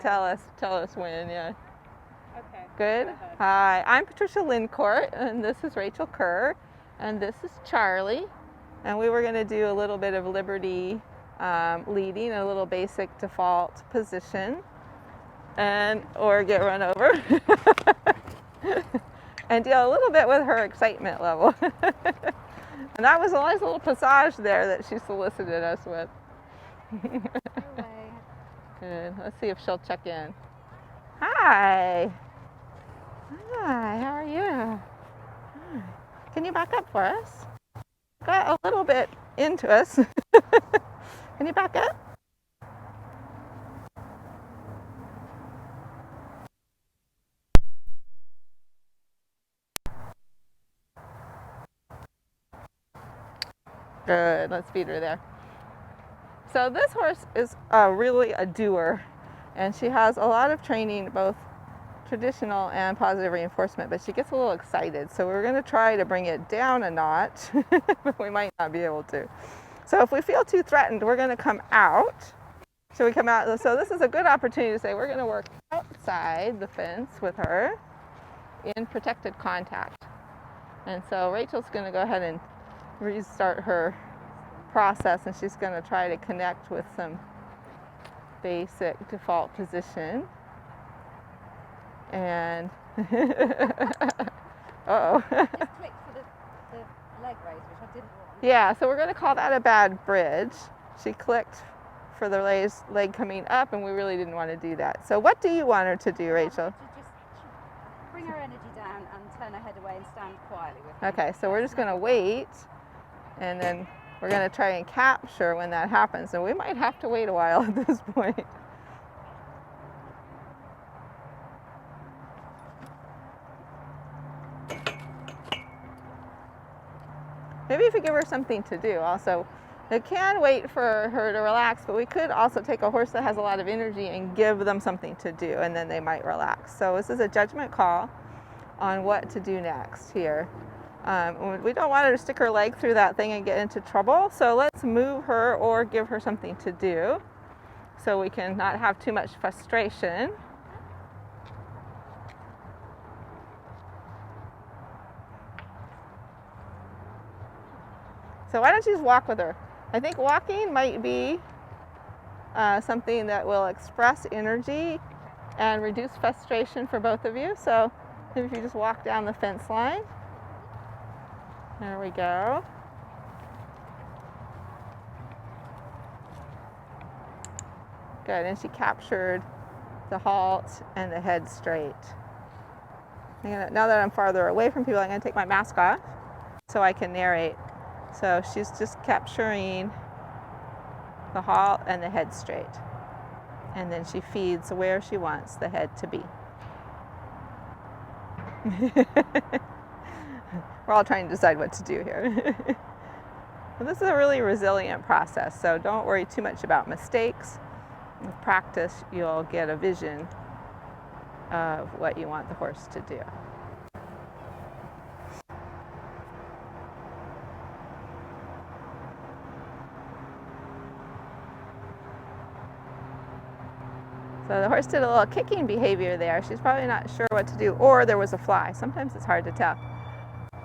tell us when, yeah. Okay. Good. Hi, I'm Patricia Lindcourt, and this is Rachel Kerr, and this is Charlie. And we were going to do a little bit of Liberty leading, a little basic default position, or get run over, and deal a little bit with her excitement level. And that was a nice little passage there that she solicited us with. Good. Let's see if she'll check in. Hi. Hi, how are you? Hi. Can you back up for us? Got a little bit into us. Can you back up? Good, let's feed her there. So this horse is really a doer, and she has a lot of training, both traditional and positive reinforcement, but she gets a little excited. So we're going to try to bring it down a notch, but we might not be able to. So if we feel too threatened, we're going to come out. So we come out, so this is a good opportunity to say we're going to work outside the fence with her in protected contact. And so Rachel's going to go ahead and restart her process, and she's going to try to connect with some basic default position. And uh-oh. Just click for the leg raise, which I didn't want. Yeah, so we're going to call that a bad bridge. She clicked for the leg coming up, and we really didn't want to do that. So what do you want her to do, Rachel? Just bring her energy down and turn her head away and stand quietly with her. Okay, so we're just going to wait, and then we're going to try and capture when that happens. And we might have to wait a while at this point. Maybe if we give her something to do also. It can wait for her to relax, but we could also take a horse that has a lot of energy and give them something to do, and then they might relax. So this is a judgment call on what to do next here. We don't want her to stick her leg through that thing and get into trouble, so let's move her or give her something to do so we can not have too much frustration. So why don't you just walk with her? I think walking might be something that will express energy and reduce frustration for both of you. So maybe if you just walk down the fence line. There we go. Good, and she captured the halt and the head straight. Now that I'm farther away from people, I'm going to take my mask off so I can narrate. So she's just capturing the halt and the head straight. And then she feeds where she wants the head to be. We're all trying to decide what to do here. Well, this is a really resilient process, so don't worry too much about mistakes. With practice, you'll get a vision of what you want the horse to do. So the horse did a little kicking behavior there. She's probably not sure what to do, or there was a fly. Sometimes it's hard to tell.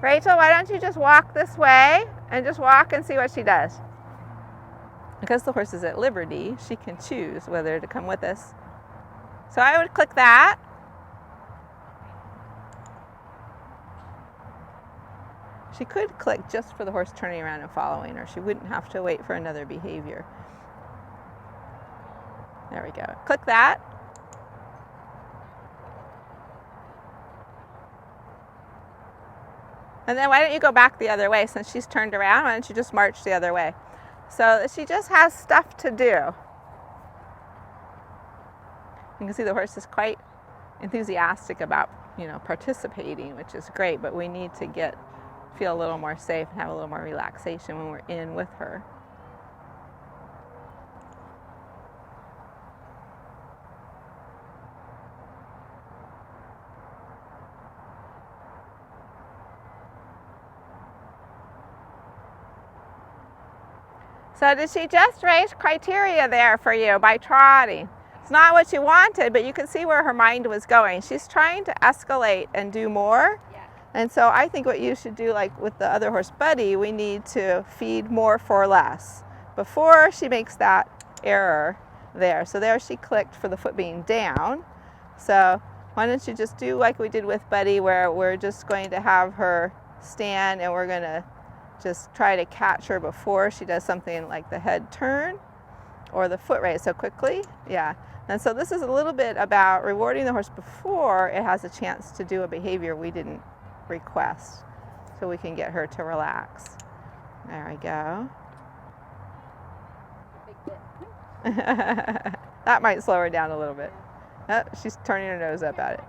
Rachel, why don't you just walk this way and just walk and see what she does? Because the horse is at liberty, she can choose whether to come with us. So I would click that. She could click just for the horse turning around and following her. She wouldn't have to wait for another behavior. There we go. Click that. And then why don't you go back the other way since she's turned around? Why don't you just march the other way? So she just has stuff to do. You can see the horse is quite enthusiastic about, participating, which is great, but we need to feel a little more safe and have a little more relaxation when we're in with her. So did she just raise criteria there for you by trotting? It's not what you wanted, but you could see where her mind was going. She's trying to escalate and do more. Yeah. And so I think what you should do, like with the other horse, Buddy, we need to feed more for less before she makes that error there. So there she clicked for the foot being down. So why don't you just do like we did with Buddy, where we're just going to have her stand and we're going to just try to catch her before she does something like the head turn or the foot raise so quickly. Yeah. And so this is a little bit about rewarding the horse before it has a chance to do a behavior we didn't request, so we can get her to relax. There we go. Big bit. That might slow her down a little bit. Oh, she's turning her nose up at it.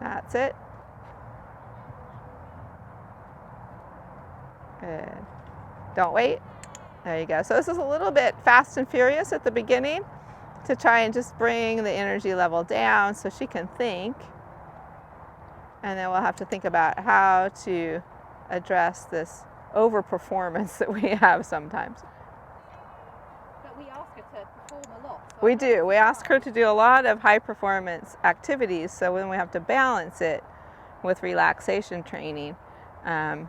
That's it. Good. Don't wait. There you go. So this is a little bit fast and furious at the beginning to try and just bring the energy level down so she can think. And then we'll have to think about how to address this overperformance that we have sometimes. But we ask her to perform a lot. So We do. We ask her to do a lot of high performance activities, so then we have to balance it with relaxation training. And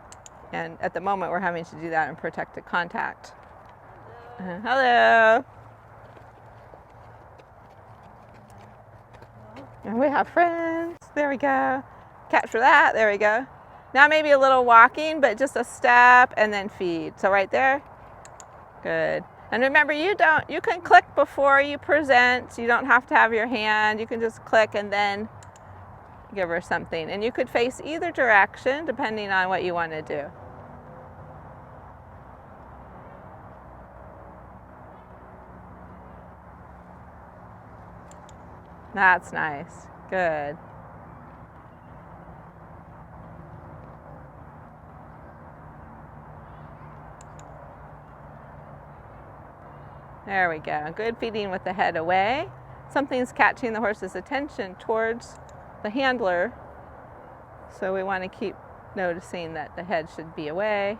at the moment we're having to do that in protected contact. Hello. And we have friends. There we go. Capture that. There we go. Now maybe a little walking, but just a step and then feed. So right there. Good. And remember, you can click before you present. You don't have to have your hand. You can just click and then give her something. And you could face either direction depending on what you want to do. That's nice. Good. There we go. Good feeding with the head away. Something's catching the horse's attention towards the handler, so we want to keep noticing that the head should be away.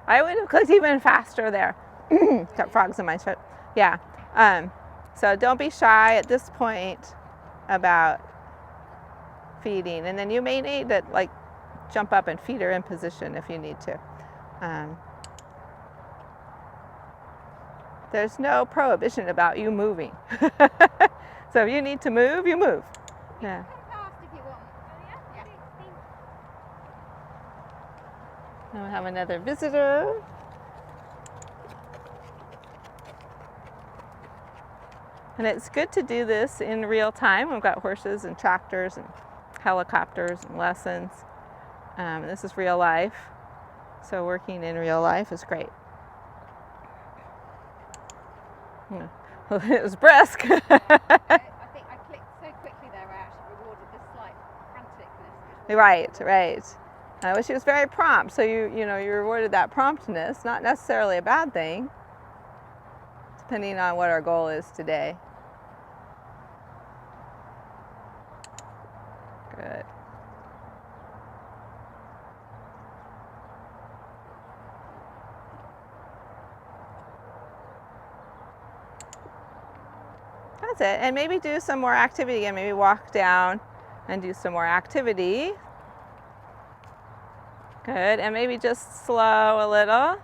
I would have clicked even faster there. Got frogs in my throat. Yeah. So don't be shy at this point about feeding. And then you may need to like jump up and feed her in position if you need to. There's no prohibition about you moving. So if you need to move, you move. Yeah. Come past if you want. Yeah. And we'll have another visitor. And it's good to do this in real time. We've got horses and tractors and helicopters and lessons. This is real life. So working in real life is great. It was brisk. I think I clicked so quickly there, I actually rewarded the slight franticness. Right. Well, she was very prompt, so you rewarded that promptness. Not necessarily a bad thing, depending on what our goal is today. Good. That's it. And maybe do some more activity again. Maybe walk down and do some more activity. Good. And maybe just slow a little.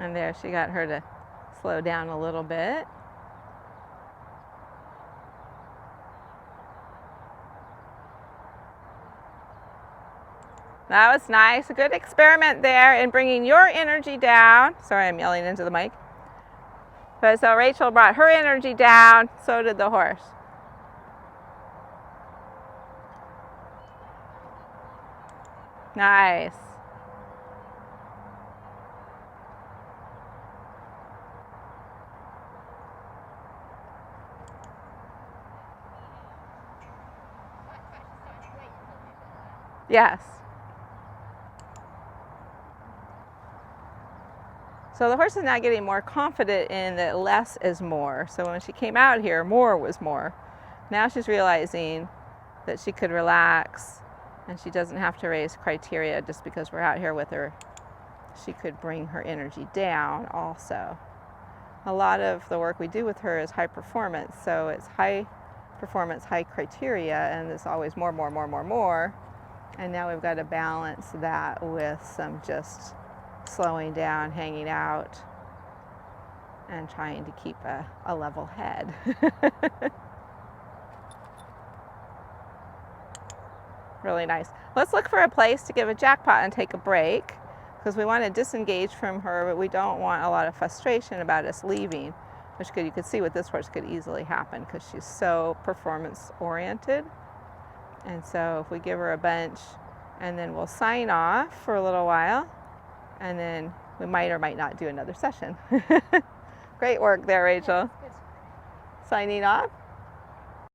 And there, she got her to slow down a little bit. That was nice. A good experiment there in bringing your energy down. Sorry, I'm yelling into the mic. But so Rachel brought her energy down, so did the horse. Nice. Yes. So the horse is now getting more confident in that less is more. So when she came out here, more was more. Now she's realizing that she could relax and she doesn't have to raise criteria just because we're out here with her. She could bring her energy down also. A lot of the work we do with her is high performance, so it's high performance, high criteria, and it's always more, more, more, more, more. And now we've got to balance that with some just slowing down, hanging out, and trying to keep a level head. Really nice. Let's look for a place to give a jackpot and take a break, because we want to disengage from her, but we don't want a lot of frustration about us leaving, which you could see with this horse could easily happen because she's so performance oriented. And so if we give her a bench and then we'll sign off for a little while, and then we might or might not do another session. Great work there, Rachel. Yeah, Signing off.